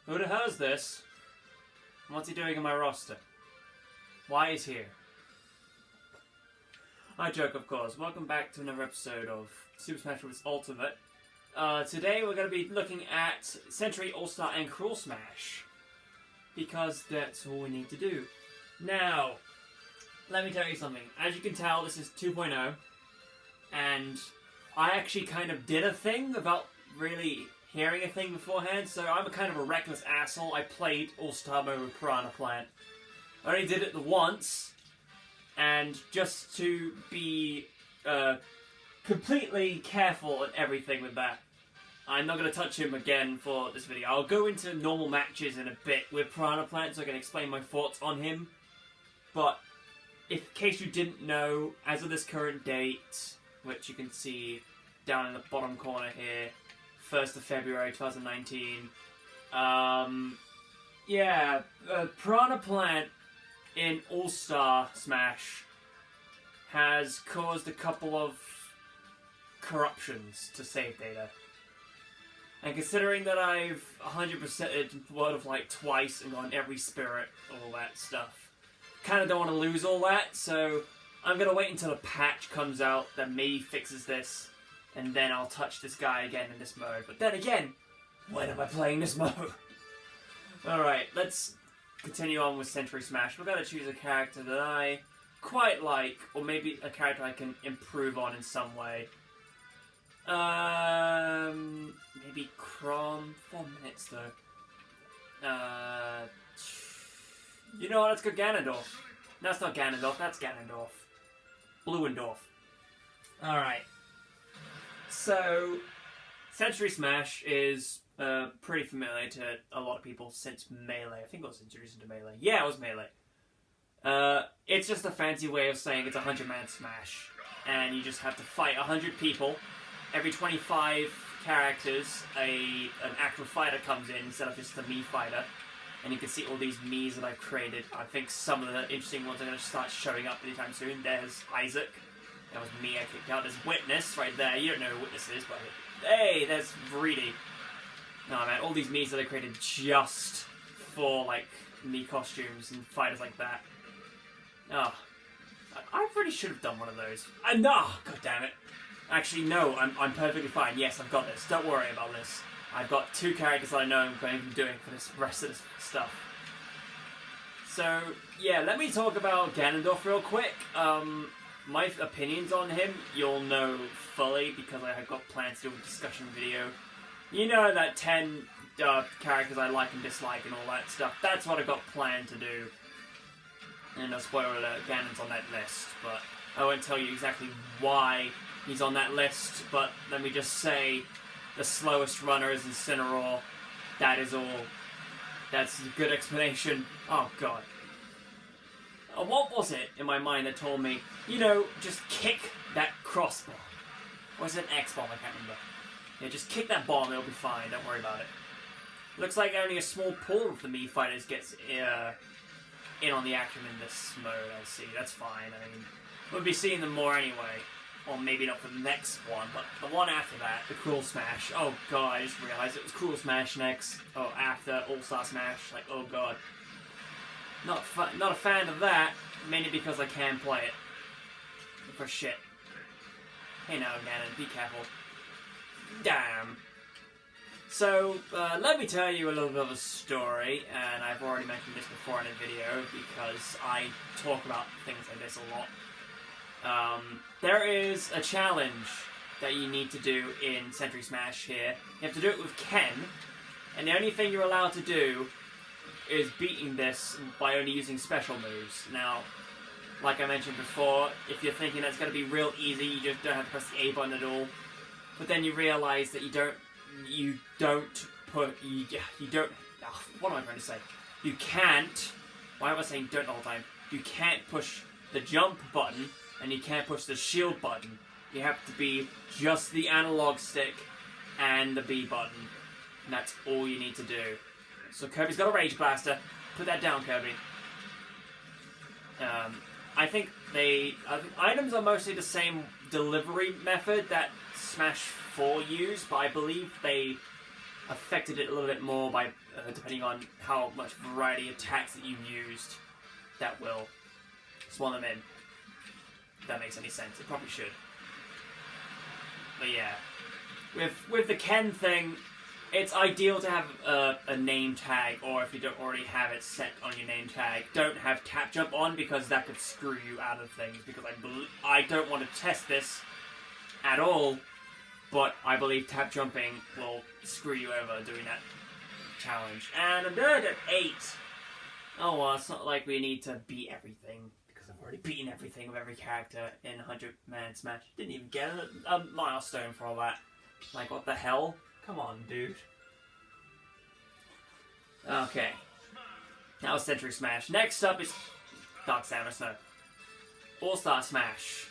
Who the hell is this? What's he doing in my roster? Why is he here? I joke, of course. Welcome back to another episode of Super Smash Bros. Ultimate. Today we're going to be looking at Century, All-Star, and Cruel Smash. Because that's all we need to do. Now, let me tell you something. As you can tell, this is 2.0. And I actually kind of did a thing without really hearing a thing beforehand. So I'm a kind of a reckless asshole. I played All-Star mode with Piranha Plant. I only did it the once. And just to be completely careful and everything with that, I'm not going to touch him again for this video. I'll go into normal matches in a bit with Piranha Plant so I can explain my thoughts on him. But, in case you didn't know, as of this current date, which you can see down in the bottom corner here, 1st of February 2019, Piranha Plant in All-Star Smash has caused a couple of corruptions to save data. And considering that I've 100%ed World of Light twice and gone every spirit, all that stuff, kind of don't want to lose all that, so I'm going to wait until a patch comes out that maybe fixes this, and then I'll touch this guy again in this mode. But then again, when am I playing this mode? Alright, let's continue on with Century Smash. We're going to choose a character that I quite like, or maybe a character I can improve on in some way. Maybe Chrom. 4 minutes though. You know what? Let's go Ganondorf. No, it's not Ganondorf. That's Ganondorf. Bluendorf. Alright. So, Century Smash is pretty familiar to a lot of people since Melee. I think it was introduced into Melee. Yeah, it was Melee. It's just a fancy way of saying it's a 100-man Smash. And you just have to fight 100 people. Every 25 characters, an actual fighter comes in instead of just a Mii fighter. And you can see all these Miis that I've created. I think some of the interesting ones are going to start showing up anytime soon. There's Isaac. That was Mii I kicked out. There's Witness right there. You don't know who Witness is, but hey, there's Vridi. No, man, all these Miis that I created just for, like, Mii costumes and fighters like that. Oh, I really should have done one of those. No, god damn it. Actually, no, I'm perfectly fine. Yes, I've got this. Don't worry about this. I've got 2 characters that I know I'm going to be doing for this rest of this stuff. So, yeah, let me talk about Ganondorf real quick. My opinions on him, you'll know fully because I have got plans to do a discussion video. You know that 10 characters I like and dislike and all that stuff. That's what I've got planned to do. And no spoiler alert, Ganon's on that list, but I won't tell you exactly why he's on that list, but let me just say the slowest runner is Incineroar. That is all. That's a good explanation. Oh god. What was it in my mind that told me, you know, just kick that cross bomb? Or is it an X bomb? I can't remember. Yeah, just kick that bomb, it'll be fine, don't worry about it. Looks like only a small pool of the Mii fighters gets in on the action in this mode, I see. That's fine, I mean, we'll be seeing them more anyway. Or maybe not for the next one, but the one after that, the Cruel Smash. Oh god, I just realized it was Cruel Smash next. Oh, after All-Star Smash. Like, oh god. Not a fan of that, mainly because I can play it. For shit. Hey now, Ganon, be careful. Damn. So, let me tell you a little bit of a story, and I've already mentioned this before in a video, because I talk about things like this a lot. There is a challenge that you need to do in Century Smash here. You have to do it with Ken, and the only thing you're allowed to do is beating this by only using special moves. Now, like I mentioned before, if you're thinking that's going to be real easy, you just don't have to press the A button at all. But then you realize that what am I trying to say? You can't, why am I saying don't all the time? You can't push the jump button, and you can't push the shield button. You have to be just the analog stick and the B button. And that's all you need to do. So Kirby's got a Rage Blaster. Put that down, Kirby. I think items are mostly the same delivery method that Smash 4 used, but I believe they affected it a little bit more by depending on how much variety of attacks that you've used. That will swan them in. If that makes any sense. It probably should. But yeah, with the Ken thing, it's ideal to have a name tag, or if you don't already have it set on your name tag, don't have tap jump on, because that could screw you out of things. Because I don't want to test this at all, but I believe tap jumping will screw you over doing that challenge. And I'm good at 8. Oh well, it's not like we need to beat everything, because I've already beaten everything with every character in 100-man Smash. Didn't even get a milestone for all that. Like, what the hell? Come on, dude. Okay. That was Century Smash. Next up is Dark Samus, no. All-Star Smash,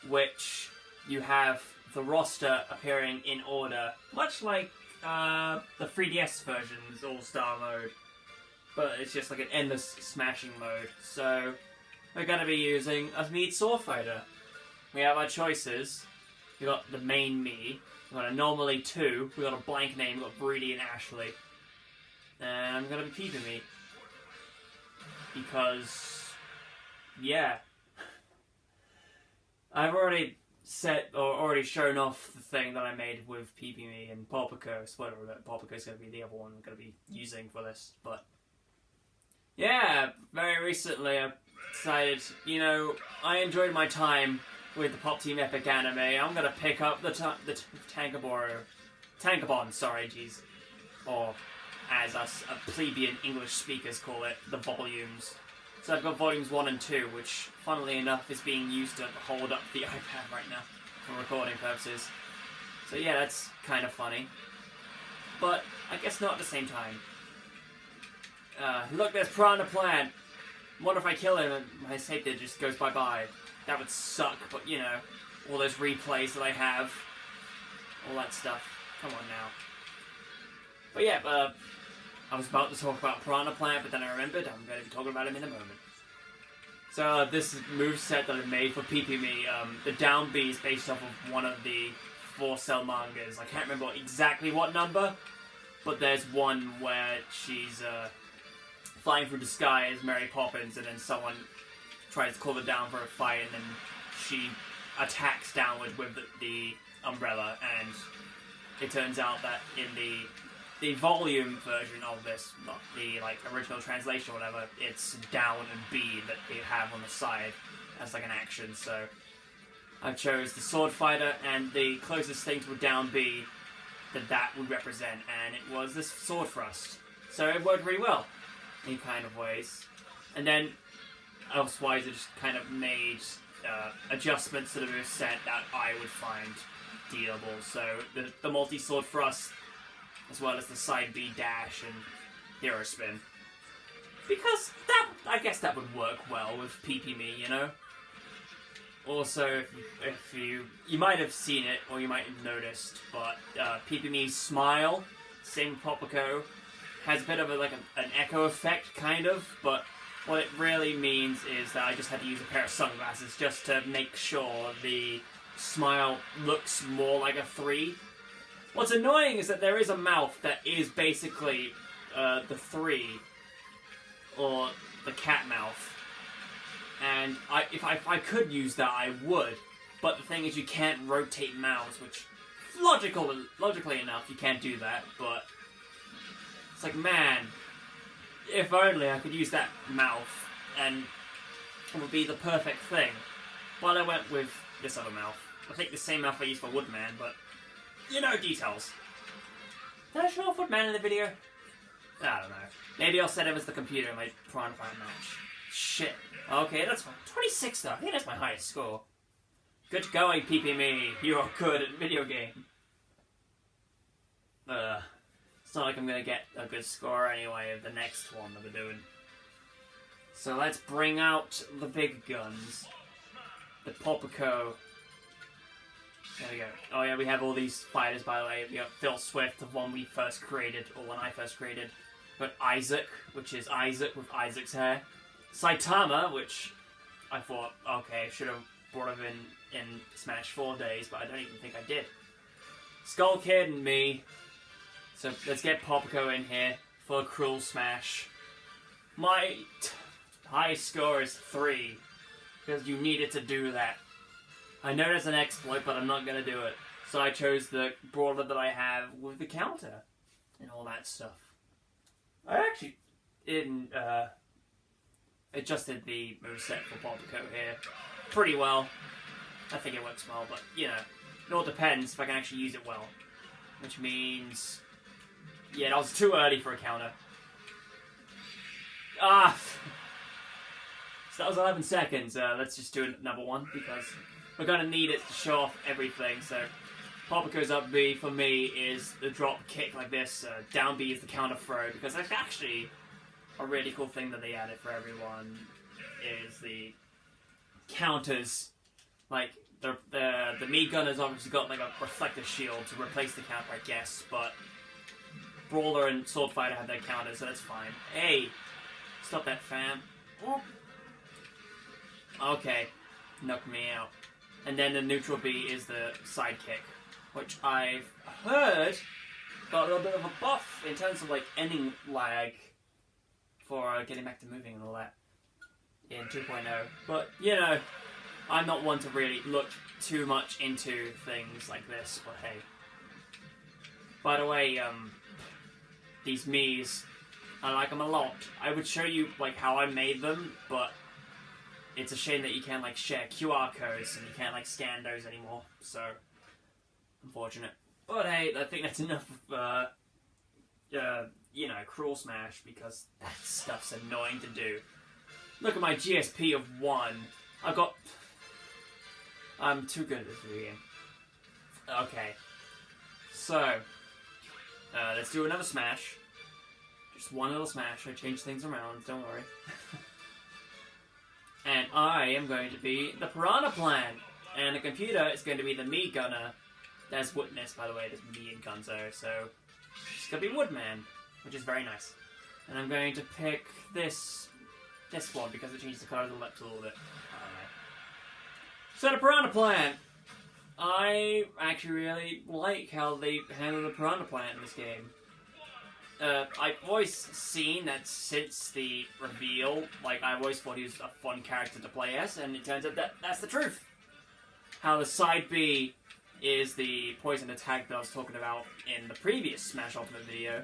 which you have the roster appearing in order, much like the 3DS version's All-Star mode. But it's just like an endless smashing mode. So, we're going to be using a Mii Sword Fighter. We have our choices. We got the main Mii. We got a normally 2. We got a blank name. We got Broody and Ashley. And I'm going to be keeping Mii. Because, yeah. I've already already shown off the thing that I made with PPME and Pulpico. Spoiler alert, Pulpico's going to be the other one I'm going to be using for this. But, yeah, very recently I decided, you know, I enjoyed my time with the Pop Team Epic anime. I'm going to pick up the Tankobon, sorry, jeez. Or, as us plebeian English speakers call it, the volumes. So I've got volumes 1 and 2, which, funnily enough, is being used to hold up the iPad right now for recording purposes. So yeah, that's kind of funny. But I guess not at the same time. Look, there's Piranha Plant. Wonder if I kill him and my save data just goes bye-bye. That would suck, but you know, all those replays that I have, all that stuff. Come on now. But yeah, I was about to talk about Piranha Plant, but then I remembered I'm going to be talking about him in a moment. So this moveset that I made for PPME, the down B is based off of one of the 4-cell mangas. I can't remember exactly what number, but there's one where she's flying through the sky as Mary Poppins, and then someone tries to call her down for a fight, and then she attacks downward with the umbrella, and it turns out that in the volume version of this, not the like original translation or whatever, it's down and B that they have on the side as like an action. So I chose the Sword Fighter, and the closest thing to a down B that would represent, and it was this Sword Thrust. So it worked really well in kind of ways. And then elsewise it just kind of made adjustments to the moveset that I would find dealable. So the multi-sword thrust, as well as the side B dash and hero spin. Because I guess that would work well with PPME, you know? Also, if you might have seen it, or you might have noticed, but PPME's Smile, same Popico, has a bit of an echo effect, kind of, but what it really means is that I just had to use a pair of sunglasses just to make sure the Smile looks more like a 3. What's annoying is that there is a mouth that is basically the 3, or the cat mouth. And if I could use that, I would. But the thing is, you can't rotate mouths, which, logically enough, you can't do that, but it's like, man, if only I could use that mouth, and it would be the perfect thing. Well, I went with this other mouth. I think the same mouth I used for Woodman, but you know, details. Did I show off Woodman in the video? I don't know. Maybe I'll set him as the computer in my Piranha Plant match. Shit. Okay, that's fine. 26 though. I think that's my highest score. Good going, PPME. You are good at video game. It's not like I'm gonna get a good score anyway of the next one that we're doing. So let's bring out the big guns. The Popico. There we go. Oh yeah, we have all these fighters, by the way. We got Phil Swift, the one we first created, or when I first created. We got Isaac, which is Isaac with Isaac's hair. Saitama, which I thought, okay, should have brought him in Smash 4 days, but I don't even think I did. Skull Kid and me. So let's get Popico in here for a Cruel Smash. My highest score is 3, because you needed to do that. I know there's an exploit, but I'm not going to do it. So I chose the brawler that I have with the counter and all that stuff. I actually adjusted the moveset for Popico here pretty well. I think it works well, but you know, it all depends if I can actually use it well. Which means, yeah, that was too early for a counter. Ah! So that was 11 seconds. Let's just do another one because we're going to need it to show off everything. So Popico's up B for me is the drop kick like this. Down B is the counter throw because that's actually a really cool thing that they added for everyone is the counters. Like the meat gunner's obviously got like a reflective shield to replace the counter, I guess, but Brawler and Sword Fighter have their counters, so that's fine. Hey, stop that, fam. Oh. Okay, knock me out. And then the neutral B is the sidekick, which I've heard got a little bit of a buff in terms of like ending lag for getting back to moving and all that in 2.0. But you know, I'm not one to really look too much into things like this. But hey, by the way, these Miis, I like them a lot. I would show you like how I made them, but it's a shame that you can't like share QR codes and you can't like scan those anymore. So unfortunate. But hey, I think that's enough of you know, Cruel Smash because that stuff's annoying to do. Look at my GSP of 1. I'm too good at this video game. Okay. So let's do another smash. Just one little smash. I changed things around, don't worry. And I am going to be the Piranha Plant. And the computer is going to be the Mii Gunner. There's Witness, by the way, there's Mii and Gunzo, so it's going to be Woodman, which is very nice. And I'm going to pick this one because it changes the color of the lips a little bit. I don't know. So the Piranha Plant. I actually really like how they handle the Piranha Plant in this game. I've always seen that since the reveal, like, I've always thought he was a fun character to play as, and it turns out that that's the truth. How the side B is the poison attack that I was talking about in the previous Smash Ultimate video,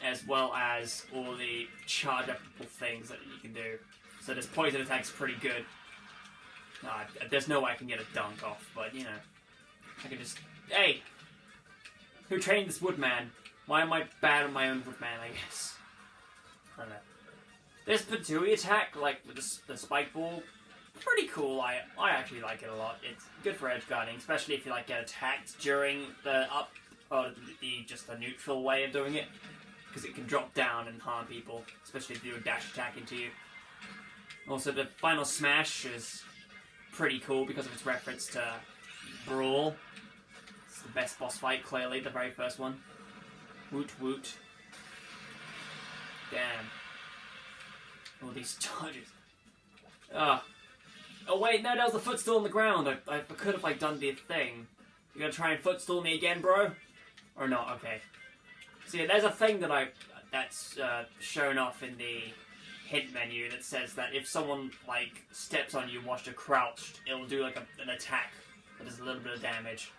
as well as all the charge-upable things that you can do. So this poison attack's pretty good. There's no way I can get a dunk off, but, you know, I can just... Hey! Who trained this Woodman? Why am I bad on my own Woodman, I guess? I don't know. This Patui attack, like, with the spike ball, pretty cool. I actually like it a lot. It's good for edge guarding, especially if you, like, get attacked during the up... or just the neutral way of doing it. Because it can drop down and harm people, especially if you do a dash attack into you. Also, the final smash is pretty cool because of its reference to Brawl. It's the best boss fight, clearly, the very first one. Woot woot. Damn. All these charges. Oh wait, no, that was the footstool on the ground. I could have, like, done the thing. You gonna try and footstool me again, bro? Or not? Okay. So yeah, there's a thing that's shown off in the hint menu that says that if someone, like, steps on you whilst you're crouched, it'll do, like, an attack that does a little bit of damage.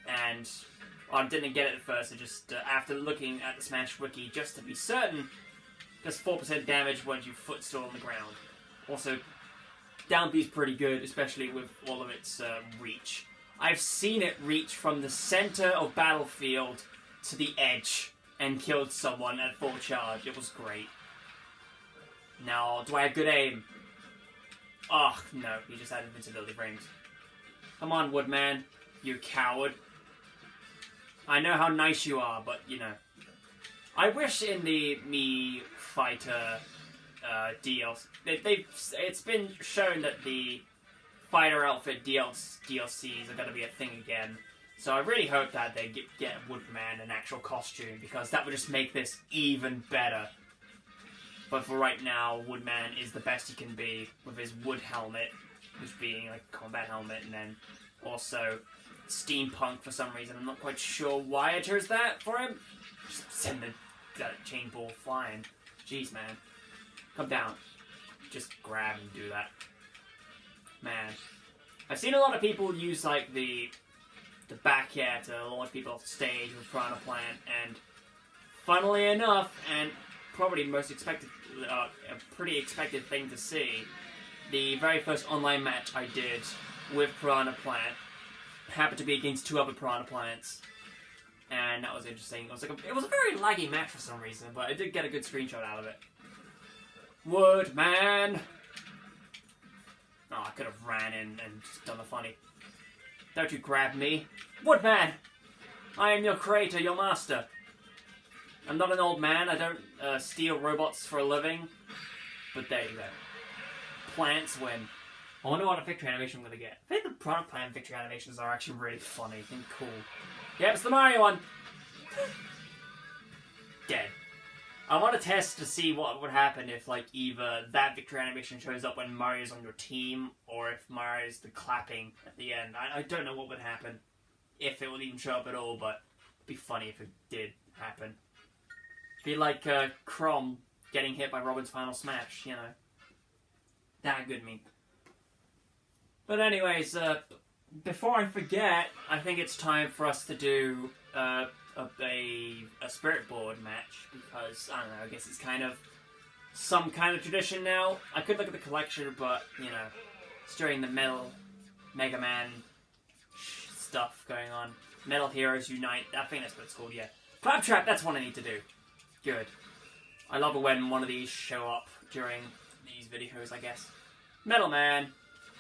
And I didn't get it at first, I just, after looking at the Smash Wiki, just to be certain, does 4% damage when you footstool on the ground. Also, down B's pretty good, especially with all of its reach. I've seen it reach from the center of battlefield to the edge and killed someone at full charge. It was great. Now, do I have good aim? Oh, no, he just had invincibility frames. Come on, Woodman, you coward. I know how nice you are, but, you know. I wish in the Mii Fighter DLC... It's been shown that the Fighter Outfit DLCs are going to be a thing again. So I really hope that they get Woodman an actual costume, because that would just make this even better. But for right now, Woodman is the best he can be with his wood helmet, which being like a combat helmet, and then also steampunk for some reason. I'm not quite sure why I chose that for him. Just send the chain ball flying. Jeez, man. Come down. Just grab and do that. Man. I've seen a lot of people use, like, the back air to launch people off the stage with Piranha Plant, and funnily enough, and probably most expected, a pretty expected thing to see, the very first online match I did with Piranha Plant happened to be against 2 other Piranha Plants, and that was interesting. It was a very laggy match for some reason, but I did get a good screenshot out of it. Woodman! Oh, I could have ran in and just done the funny. Don't you grab me. Woodman! I am your creator, your master. I'm not an old man, I don't steal robots for a living. But there you go. Plants win. I wonder what a victory animation I'm going to get. I think the Piranha Plant victory animations are actually really funny and cool. Yep, it's the Mario one! Dead. I want to test to see what would happen if, like, either that victory animation shows up when Mario's on your team, or if Mario's the clapping at the end. I don't know what would happen, if it would even show up at all, but it'd be funny if it did happen. It'd be like Crom getting hit by Robin's final smash, you know. That good meme. But anyways, before I forget, I think it's time for us to do a spirit board match, because, I don't know, I guess it's kind of some kind of tradition now. I could look at the collection, but, you know, it's during the Metal Mega Man stuff going on. Metal Heroes Unite, I think that's what it's called, yeah. Claptrap, that's what I need to do. Good. I love it when one of these show up during these videos, I guess. Metal Man.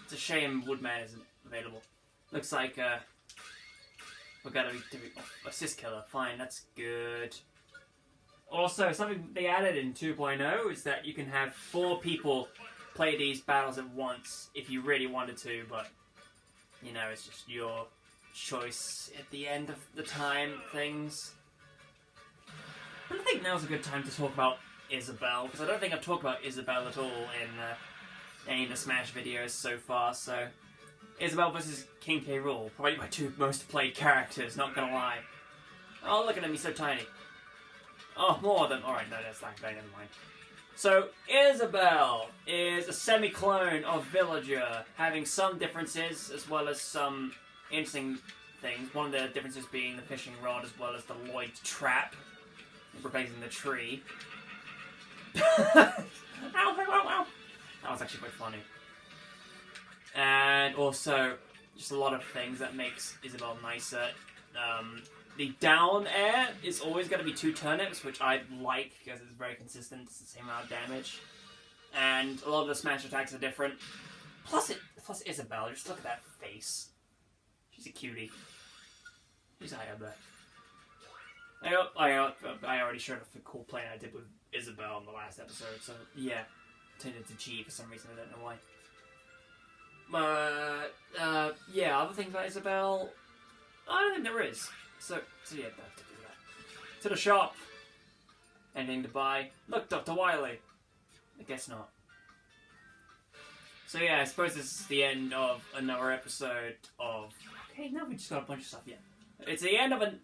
It's a shame Woodman isn't available. Looks like, we're gonna be doing assist killer. Fine, that's good. Also, something they added in 2.0 is that you can have 4 people play these battles at once if you really wanted to, but, you know, it's just your choice at the end of the time things. But I think now's a good time to talk about Isabelle, because I don't think I've talked about Isabelle at all in any of the Smash videos so far, so... Isabelle versus King K. Rool, probably my 2 most played characters, not gonna lie. Oh, look at him, he's so tiny. Oh, more than... Alright, no, that's like, never mind. So, Isabelle is a semi-clone of Villager, having some differences, as well as some interesting things. One of the differences being the fishing rod, as well as the Lloyd trap, replacing the tree. Ow, ow, ow, ow. That was actually quite funny. And also, just a lot of things that makes Isabelle nicer. The down air is always going to be 2 turnips, which I like because it's very consistent. It's the same amount of damage. And a lot of the smash attacks are different. Plus Isabelle, just look at that face. She's a cutie. She's high up there. I already showed off the cool play I did with Isabelle in the last episode, so yeah. Turned into G for some reason, I don't know why. Yeah, other things about Isabelle, I don't think there is. So yeah, I have to do that. To the shop. Anything to buy? Look, Dr. Wily. I guess not. So yeah, I suppose this is the end of another episode of... Okay, now we just got a bunch of stuff, yeah. It's the end of a...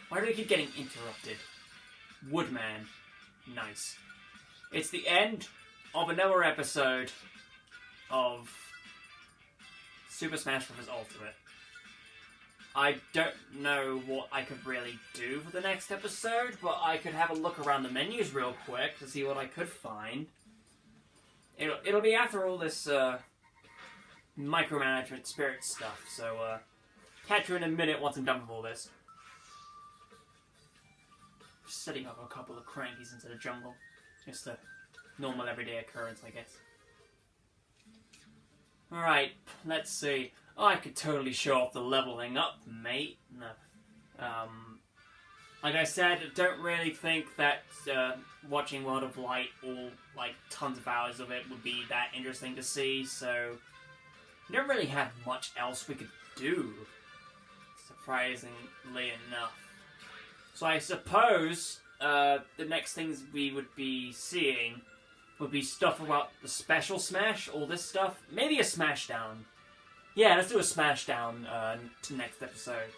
Why do we keep getting interrupted? Woodman. Nice. It's the end of another episode of Super Smash Bros. Ultimate. I don't know what I could really do for the next episode, but I could have a look around the menus real quick to see what I could find. It'll be after all this micromanagement spirit stuff, so catch you in a minute once I'm done with all this. Just setting up a couple of crankies into the jungle. Just a normal everyday occurrence, I guess. Alright, let's see. Oh, I could totally show off the leveling up, mate. No. Like I said, I don't really think that watching World of Light all, like, tons of hours of it would be that interesting to see, so we don't really have much else we could do, surprisingly enough. So I suppose the next things we would be seeing would be stuff about the Special Smash, all this stuff. Maybe a Smashdown. Yeah, let's do a Smashdown to next episode.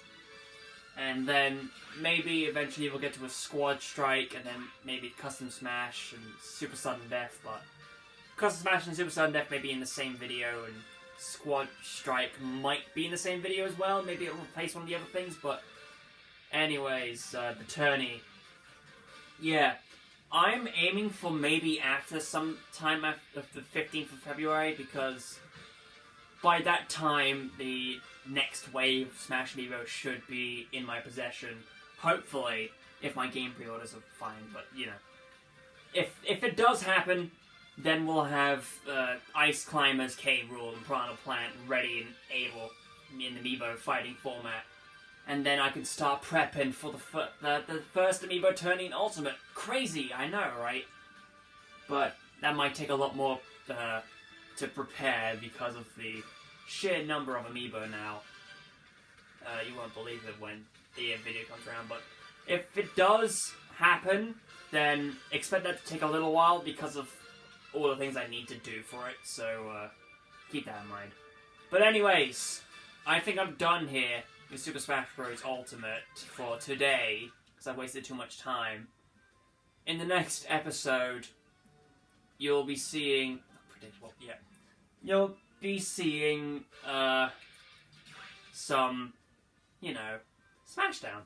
And then maybe eventually we'll get to a Squad Strike, and then maybe Custom Smash and Super Sudden Death, but Custom Smash and Super Sudden Death may be in the same video, and Squad Strike might be in the same video as well. Maybe it'll replace one of the other things, but anyways, the tourney. Yeah, I'm aiming for maybe after some time after the 15th of February, because by that time the next wave of Smash Amiibo should be in my possession. Hopefully, if my game pre-orders are fine, but you know. If it does happen, then we'll have Ice Climbers, K. Rool, and Piranha Plant ready and able in the Amiibo fighting format. And then I can start prepping for the first Amiibo tourney in Ultimate. Crazy, I know, right? But that might take a lot more to prepare because of the sheer number of Amiibo now. You won't believe it when the video comes around, but if it does happen, then expect that to take a little while because of all the things I need to do for it, so keep that in mind. But anyways, I think I'm done here with Super Smash Bros. Ultimate for today, because I've wasted too much time. In the next episode, you'll be seeing... predictable, yeah. You'll be seeing, some, you know, Smashdown.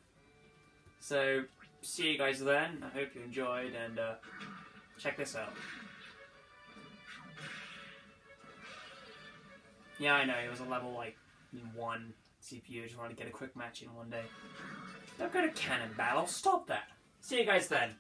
So, see you guys then. I hope you enjoyed, and, check this out. Yeah, I know, it was a level, like, 1 CPU. Just wanted to get a quick match in one day. Don't go to Cannon Battle. Stop that. See you guys then.